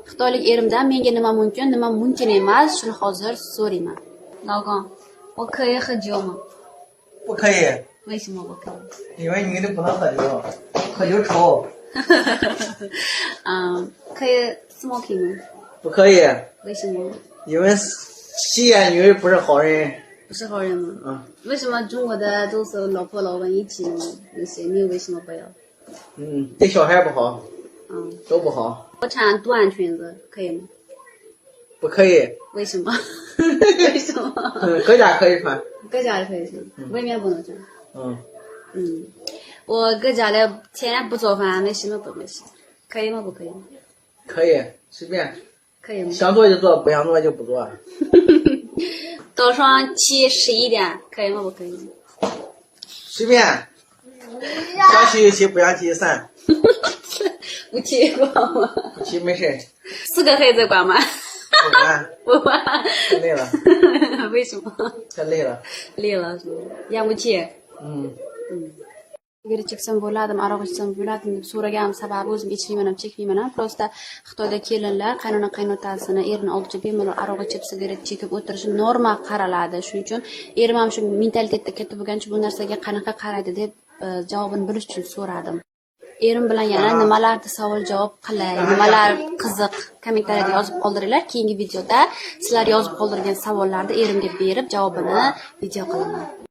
Xitoylik erimdan menga nima mumkin, nima mumkin emas, shuni hozir so'rayman. 老公，我可以喝酒吗？不可以，为什么不可以？因为女的不能喝酒，喝酒臭。可以 smoking 吗？不可以，为什么？因为吸烟女不是好人。不是好人吗？为什么中国的都是老婆老公一起呢？那些你为什么不要？对小孩不好。都不好。我穿短裙子可以吗？不可以。为什么？为什么？搁家可以穿。搁家里可以穿，外面不能穿。我搁家里天天不做饭，没什么都没事，可以吗？不可以吗？可以，随便。可以吗？想做就做，不想做就不做。早上起11点，可以吗？不可以吗？随便。想起就起，不想起就散。不起管吗？不起没事。4个孩子管吗？不管。不管。太累了。为什么？太累了。累了是吗？养不起。sigara cheksam bo'ladimi, aroq ichsam bo'ladimi deb so'ragan sababi o'zim ichmayman ham chekmayman ham. Prosta Xitoyda kelinlar qaynona qaynotasini erini oldicha bemalol aroq ichib sigaret chekib o'tirishi norma qaraladi. Shuning uchun erim ham shu mentalitetda katta bo'lgancha bu narsaga qanaqa qaraydi deb javobini bilish uchun so'radim. Erim bilan yana nimalarni savol javob qilay, nimalar qiziq kommentariyada yozib qoldiringlar. Keyingi videoda sizlar yozib qoldirgan savollarni erimga berib javobini video qilaman.